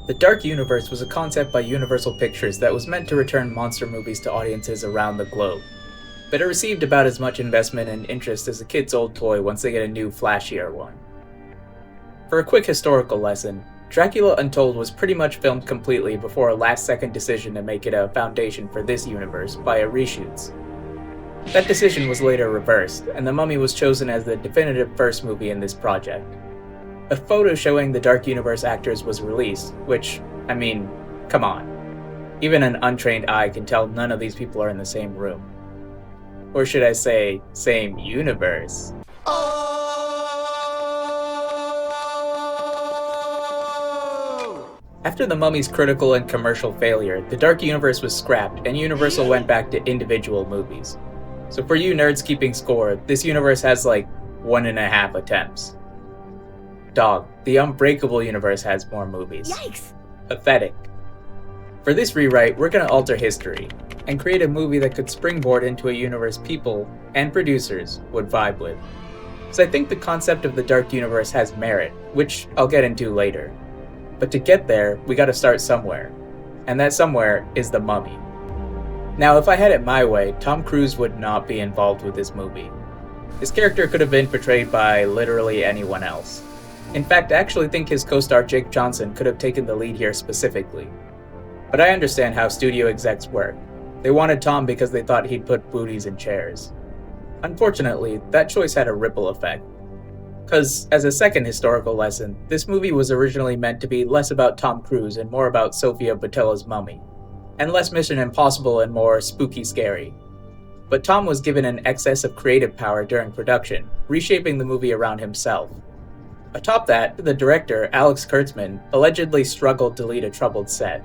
The Dark Universe was a concept by Universal Pictures that was meant to return monster movies to audiences around the globe. But it received about as much investment and interest as a kid's old toy once they get a new, flashier one. For a quick historical lesson, Dracula Untold was pretty much filmed completely before a last-second decision to make it a foundation for this universe via reshoots. That decision was later reversed, and The Mummy was chosen as the definitive first movie in this project. A photo showing the Dark Universe actors was released, which, I mean, come on. Even an untrained eye can tell none of these people are in the same room. Or should I say, same universe. After The Mummy's critical and commercial failure, the Dark Universe was scrapped and Universal went back to individual movies. So for you nerds keeping score, this universe has like 1.5 attempts. Dog, the Unbreakable universe has more movies. Yikes! Pathetic. For this rewrite, we're gonna alter history, and create a movie that could springboard into a universe people, and producers, would vibe with. So I think the concept of the Dark Universe has merit, which I'll get into later. But to get there, we gotta start somewhere. And that somewhere is The Mummy. Now, if I had it my way, Tom Cruise would not be involved with this movie. His character could have been portrayed by literally anyone else. In fact, I actually think his co-star Jake Johnson could have taken the lead here specifically. But I understand how studio execs work. They wanted Tom because they thought he'd put booties in chairs. Unfortunately, that choice had a ripple effect. Cause, as a second historical lesson, this movie was originally meant to be less about Tom Cruise and more about Sofia Boutella's mummy, and less Mission Impossible and more spooky scary. But Tom was given an excess of creative power during production, reshaping the movie around himself. Atop that, the director, Alex Kurtzman, allegedly struggled to lead a troubled set.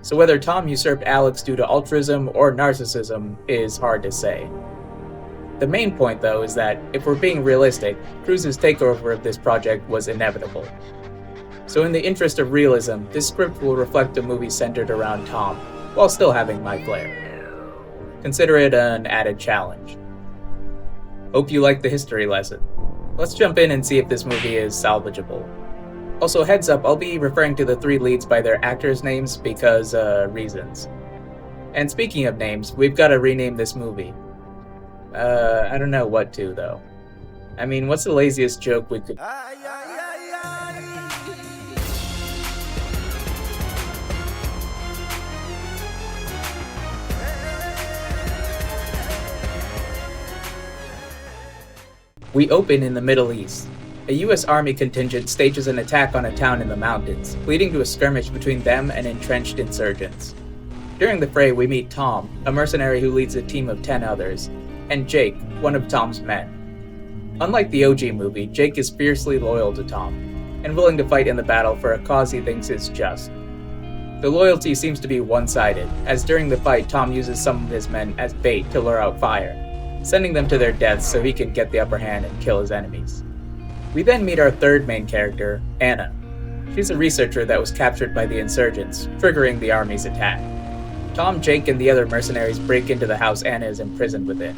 So whether Tom usurped Alex due to altruism or narcissism is hard to say. The main point, though, is that, if we're being realistic, Cruise's takeover of this project was inevitable. So in the interest of realism, this script will reflect a movie centered around Tom, while still having my flair. Consider it an added challenge. Hope you liked the history lesson. Let's jump in and see if this movie is salvageable. Also, heads up, I'll be referring to the three leads by their actors' names because, reasons. And speaking of names, we've got to rename this movie. I don't know what to, though. I mean, what's the laziest joke we could... We open in the Middle East. A US Army contingent stages an attack on a town in the mountains, leading to a skirmish between them and entrenched insurgents. During the fray, we meet Tom, a mercenary who leads a team of 10 others, and Jake, one of Tom's men. Unlike the OG movie, Jake is fiercely loyal to Tom, and willing to fight in the battle for a cause he thinks is just. The loyalty seems to be one-sided, as during the fight Tom uses some of his men as bait to lure out fire, sending them to their deaths so he can get the upper hand and kill his enemies. We then meet our third main character, Anna. She's a researcher that was captured by the insurgents, triggering the army's attack. Tom, Jake, and the other mercenaries break into the house Anna is imprisoned within.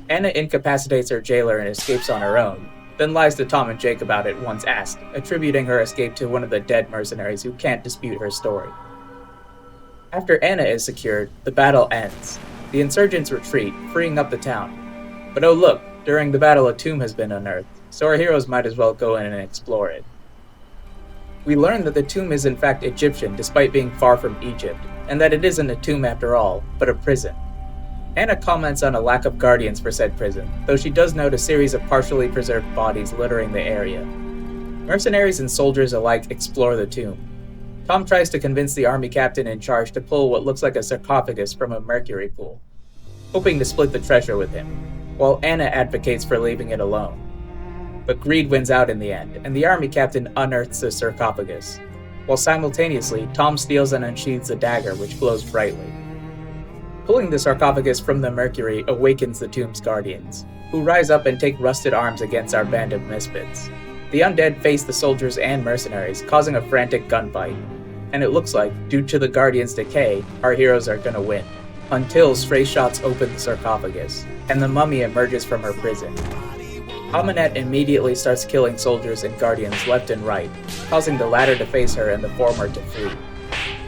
Anna incapacitates her jailer and escapes on her own, then lies to Tom and Jake about it once asked, attributing her escape to one of the dead mercenaries who can't dispute her story. After Anna is secured, the battle ends. The insurgents retreat, freeing up the town. But oh look, during the battle a tomb has been unearthed, so our heroes might as well go in and explore it. We learn that the tomb is in fact Egyptian despite being far from Egypt, and that it isn't a tomb after all, but a prison. Anna comments on a lack of guardians for said prison, though she does note a series of partially preserved bodies littering the area. Mercenaries and soldiers alike explore the tomb. Tom tries to convince the army captain in charge to pull what looks like a sarcophagus from a mercury pool, hoping to split the treasure with him, while Anna advocates for leaving it alone. But greed wins out in the end, and the army captain unearths the sarcophagus, while simultaneously Tom steals and unsheathes a dagger which glows brightly. Pulling the sarcophagus from the mercury awakens the tomb's guardians, who rise up and take rusted arms against our band of misfits. The undead face the soldiers and mercenaries, causing a frantic gunfight, and it looks like, due to the guardians' decay, our heroes are gonna win, until stray shots open the sarcophagus, and the mummy emerges from her prison. Amunet immediately starts killing soldiers and guardians left and right, causing the latter to face her and the former to flee.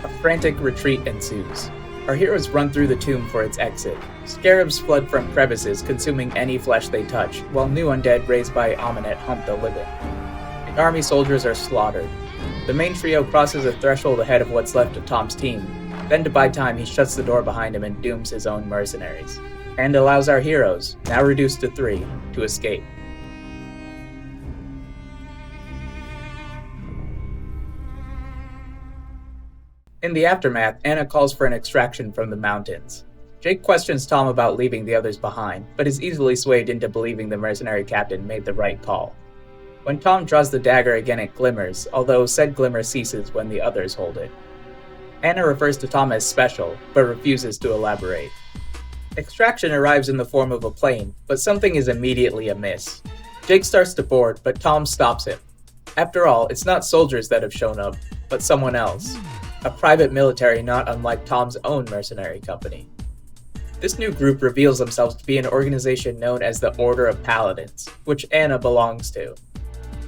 A frantic retreat ensues. Our heroes run through the tomb for its exit. Scarabs flood from crevices, consuming any flesh they touch, while new undead raised by Amunet hunt the living. The army soldiers are slaughtered. The main trio crosses a threshold ahead of what's left of Tom's team. Then to buy time, he shuts the door behind him and dooms his own mercenaries, and allows our heroes, now reduced to 3, to escape. In the aftermath, Anna calls for an extraction from the mountains. Jake questions Tom about leaving the others behind, but is easily swayed into believing the mercenary captain made the right call. When Tom draws the dagger again, it glimmers, although said glimmer ceases when the others hold it. Anna refers to Tom as special, but refuses to elaborate. Extraction arrives in the form of a plane, but something is immediately amiss. Jake starts to board, but Tom stops him. After all, it's not soldiers that have shown up, but someone else. A private military not unlike Tom's own mercenary company. This new group reveals themselves to be an organization known as the Order of Paladins, which Anna belongs to.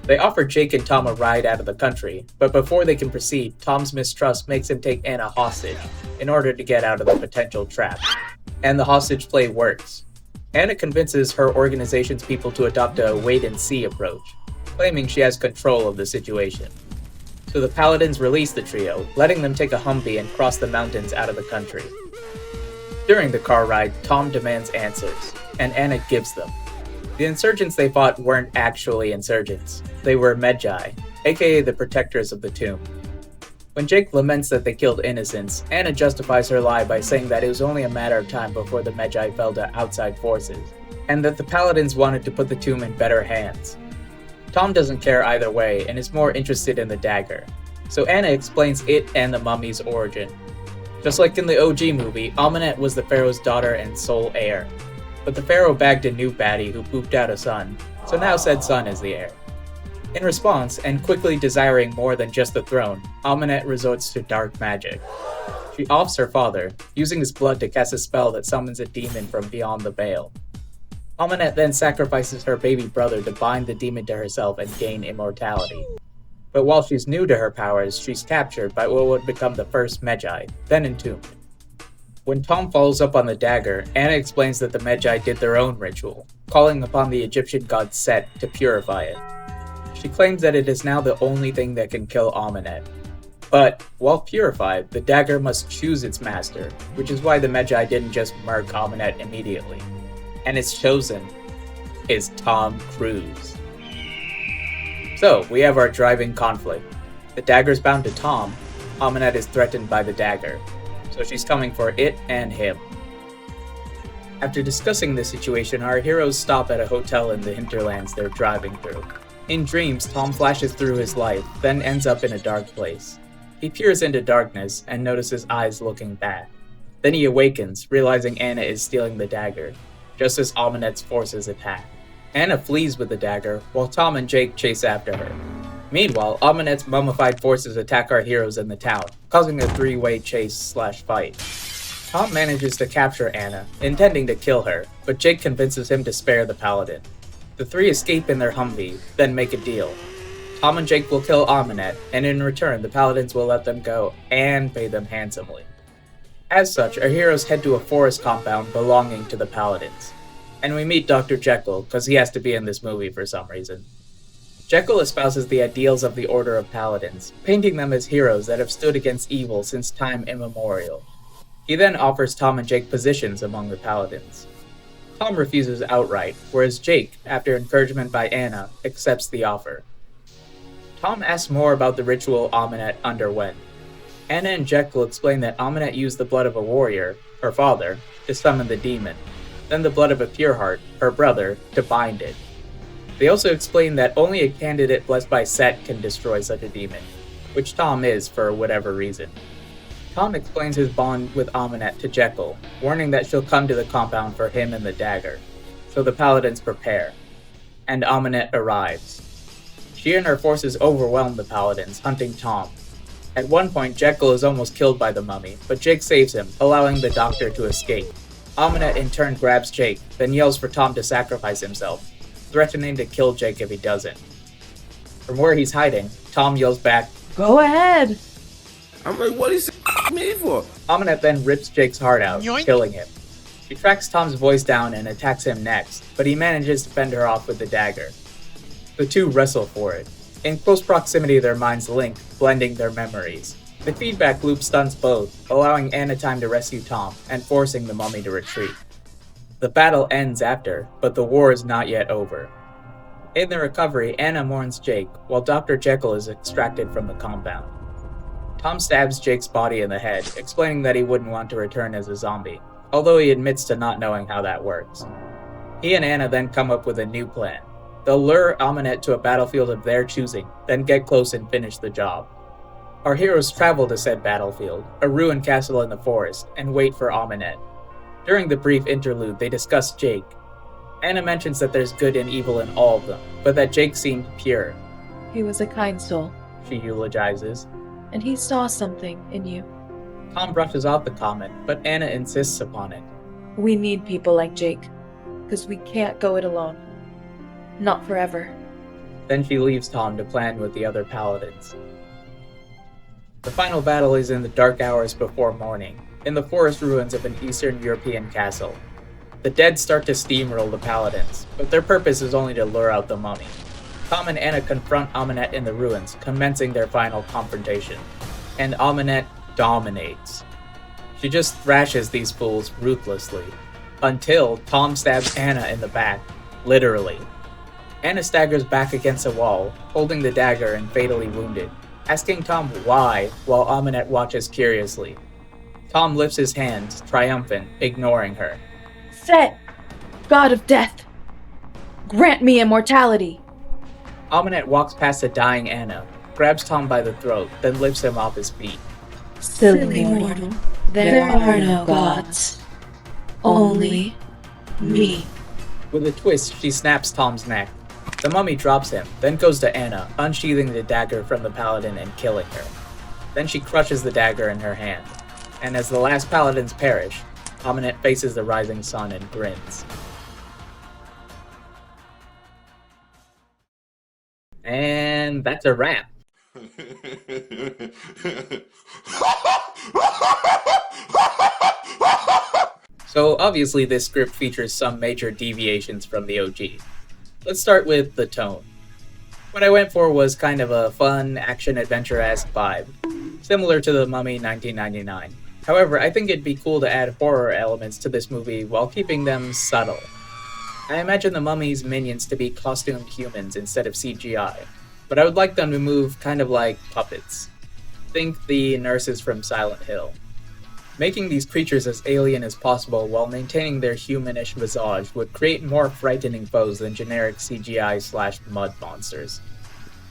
They offer Jake and Tom a ride out of the country, but before they can proceed, Tom's mistrust makes him take Anna hostage in order to get out of the potential trap. And the hostage play works. Anna convinces her organization's people to adopt a wait-and-see approach, claiming she has control of the situation. So the Paladins release the trio, letting them take a Humvee and cross the mountains out of the country. During the car ride, Tom demands answers, and Anna gives them. The insurgents they fought weren't actually insurgents. They were Medjay, aka the protectors of the tomb. When Jake laments that they killed innocents, Anna justifies her lie by saying that it was only a matter of time before the Medjay fell to outside forces, and that the Paladins wanted to put the tomb in better hands. Tom doesn't care either way and is more interested in the dagger, so Anna explains it and the mummy's origin. Just like in the OG movie, Amunet was the pharaoh's daughter and sole heir, but the pharaoh bagged a new baddie who pooped out a son, so now said son is the heir. In response, and quickly desiring more than just the throne, Amunet resorts to dark magic. She offs her father, using his blood to cast a spell that summons a demon from beyond the veil. Amunet then sacrifices her baby brother to bind the demon to herself and gain immortality. But while she's new to her powers, she's captured by what would become the first Medjay, then entombed. When Tom follows up on the dagger, Anna explains that the Medjay did their own ritual, calling upon the Egyptian god Set to purify it. She claims that it is now the only thing that can kill Amunet. But, while purified, the dagger must choose its master, which is why the Medjay didn't just murk Amunet immediately. And its chosen is Tom Cruise. So, we have our driving conflict. The dagger's bound to Tom. Amunet is threatened by the dagger, so she's coming for it and him. After discussing the situation, our heroes stop at a hotel in the hinterlands they're driving through. In dreams, Tom flashes through his life, then ends up in a dark place. He peers into darkness and notices eyes looking back. Then he awakens, realizing Anna is stealing the dagger, just as Amunet's forces attack. Anna flees with the dagger, while Tom and Jake chase after her. Meanwhile, Amunet's mummified forces attack our heroes in the town, causing a three-way chase/fight. Tom manages to capture Anna, intending to kill her, but Jake convinces him to spare the paladin. The three escape in their Humvee, then make a deal. Tom and Jake will kill Amunet, and in return the paladins will let them go and pay them handsomely. As such, our heroes head to a forest compound belonging to the paladins. And we meet Dr. Jekyll, because he has to be in this movie for some reason. Jekyll espouses the ideals of the Order of Paladins, painting them as heroes that have stood against evil since time immemorial. He then offers Tom and Jake positions among the paladins. Tom refuses outright, whereas Jake, after encouragement by Anna, accepts the offer. Tom asks more about the ritual Amunet underwent. Anna and Jekyll explain that Amunet used the blood of a warrior, her father, to summon the demon, then the blood of a Pureheart, her brother, to bind it. They also explain that only a candidate blessed by Set can destroy such a demon, which Tom is for whatever reason. Tom explains his bond with Amunet to Jekyll, warning that she'll come to the compound for him and the dagger, so the paladins prepare, and Amunet arrives. She and her forces overwhelm the paladins, hunting Tom. At one point, Jekyll is almost killed by the mummy, but Jake saves him, allowing the doctor to escape. Amunet in turn grabs Jake, then yells for Tom to sacrifice himself, threatening to kill Jake if he doesn't. From where he's hiding, Tom yells back, "Go ahead!" I'm like, what is me for? Aminette then rips Jake's heart out, Yoink. killing him. She tracks Tom's voice down and attacks him next, but he manages to fend her off with the dagger. The two wrestle for it. In close proximity, their minds link, blending their memories. The feedback loop stuns both, allowing Anna time to rescue Tom and forcing the mummy to retreat. The battle ends after, but the war is not yet over. In the recovery, Anna mourns Jake, while Dr. Jekyll is extracted from the compound. Tom stabs Jake's body in the head, explaining that he wouldn't want to return as a zombie, although he admits to not knowing how that works. He and Anna then come up with a new plan. They'll lure Aminette to a battlefield of their choosing, then get close and finish the job. Our heroes travel to said battlefield, a ruined castle in the forest, and wait for Aminette. During the brief interlude, they discuss Jake. Anna mentions that there's good and evil in all of them, but that Jake seemed pure. "He was a kind soul, She eulogizes. and he saw something in you. Tom brushes off the comment, but Anna insists upon it. We need people like Jake, because we can't go it alone. Not forever." Then she leaves Tom to plan with the other paladins. The final battle is in the dark hours before morning, in the forest ruins of an Eastern European castle. The dead start to steamroll the paladins, but their purpose is only to lure out the mummy. Tom and Anna confront Aminette in the ruins, commencing their final confrontation. And Aminette dominates. She just thrashes these fools ruthlessly, until Tom stabs Anna in the back, literally. Anna staggers back against a wall, holding the dagger and fatally wounded, asking Tom why, while Aminette watches curiously. Tom lifts his hands, triumphant, ignoring her. "Set, god of death, grant me immortality!" Aminette walks past the dying Anna, grabs Tom by the throat, then lifts him off his feet. "Silly mortal, there are no gods, only me." With a twist, she snaps Tom's neck. The mummy drops him, then goes to Anna, unsheathing the dagger from the paladin and killing her. Then she crushes the dagger in her hand, and as the last paladins perish, Aminette faces the rising sun and grins. And that's a wrap. So obviously this script features some major deviations from the OG. Let's start with the tone. What I went for was kind of a fun, action-adventure-esque vibe, similar to The Mummy 1999. However, I think it'd be cool to add horror elements to this movie while keeping them subtle. I imagine the Mummy's minions to be costumed humans instead of CGI, but I would like them to move kind of like puppets. Think the nurses from Silent Hill. Making these creatures as alien as possible while maintaining their humanish visage would create more frightening foes than generic CGI/mud monsters.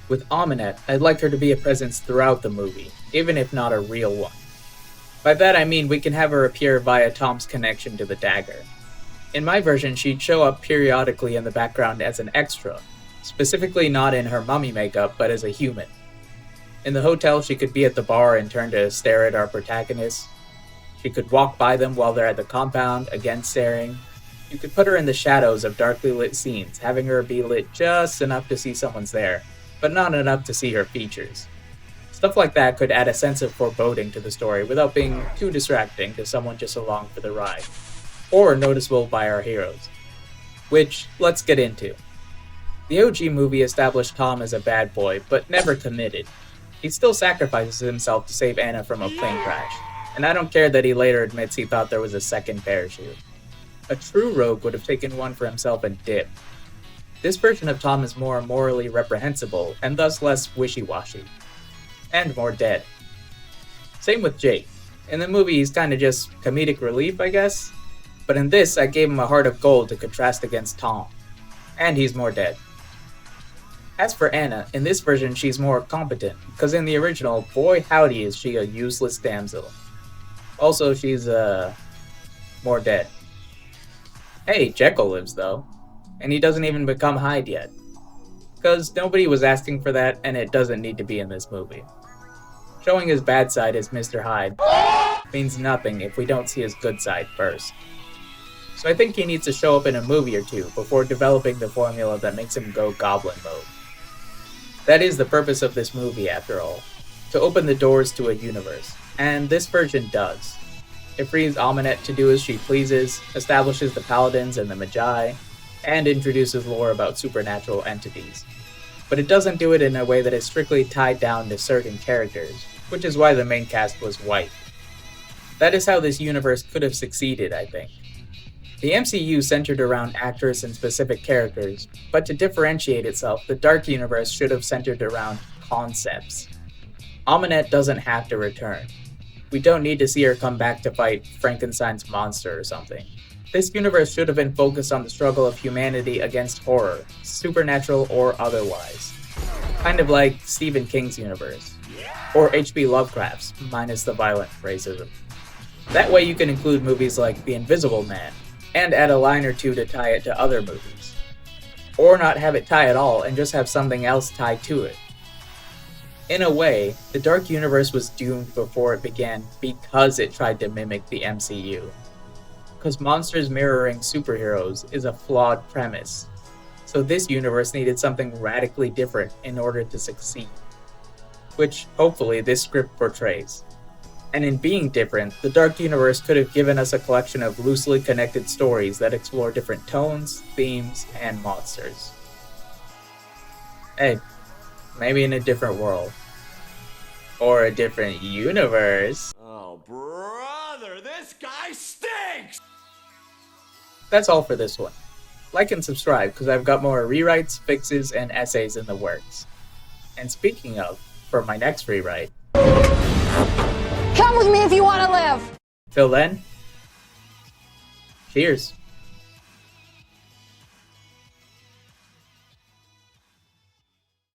With Aminette, I'd like her to be a presence throughout the movie, even if not a real one. By that I mean we can have her appear via Tom's connection to the dagger. In my version, she'd show up periodically in the background as an extra, specifically not in her mummy makeup, but as a human. In the hotel, she could be at the bar and turn to stare at our protagonists. She could walk by them while they're at the compound, again staring. You could put her in the shadows of darkly lit scenes, having her be lit just enough to see someone's there, but not enough to see her features. Stuff like that could add a sense of foreboding to the story without being too distracting to someone just along for the ride, or noticeable by our heroes. Which, let's get into. The OG movie established Tom as a bad boy, but never committed. He still sacrifices himself to save Anna from a plane crash, and I don't care that he later admits he thought there was a second parachute. A true rogue would have taken one for himself and dipped. This version of Tom is more morally reprehensible, and thus less wishy-washy. And more dead. Same with Jake. In the movie, he's kinda just comedic relief, I guess? But in this, I gave him a heart of gold to contrast against Tom. And he's more dead. As for Anna, in this version she's more competent, because in the original, boy howdy is she a useless damsel. Also, she's, more dead. Hey, Jekyll lives though. And he doesn't even become Hyde yet. Because nobody was asking for that, and it doesn't need to be in this movie. Showing his bad side as Mr. Hyde means nothing if we don't see his good side first. so I think he needs to show up in a movie or two before developing the formula that makes him go goblin mode. That is the purpose of this movie, after all, to open the doors to a universe, and this version does. It frees Amunet to do as she pleases, establishes the Paladins and the Magi, and introduces lore about supernatural entities. But it doesn't do it in a way that is strictly tied down to certain characters, which is why the main cast was white. That is how this universe could have succeeded, I think. The MCU centered around actors and specific characters, but to differentiate itself, the Dark Universe should have centered around concepts. Amunet doesn't have to return. We don't need to see her come back to fight Frankenstein's monster or something. This universe should have been focused on the struggle of humanity against horror, supernatural or otherwise. Kind of like Stephen King's universe, or H.P. Lovecraft's, minus the violent racism. That way you can include movies like The Invisible Man, and add a line or two to tie it to other movies. Or not have it tie at all and just have something else tied to it. In a way, the Dark Universe was doomed before it began because it tried to mimic the MCU. Because monsters mirroring superheroes is a flawed premise, so this universe needed something radically different in order to succeed. Which, hopefully, this script portrays. And in being different, the Dark Universe could have given us a collection of loosely connected stories that explore different tones, themes, and monsters. Hey, maybe in a different world. Or a different universe. Oh, brother, this guy stinks! That's all for this one. Like and subscribe, because I've got more rewrites, fixes, and essays in the works. And speaking of, for my next rewrite... Come with me if you want to live! Till then, cheers.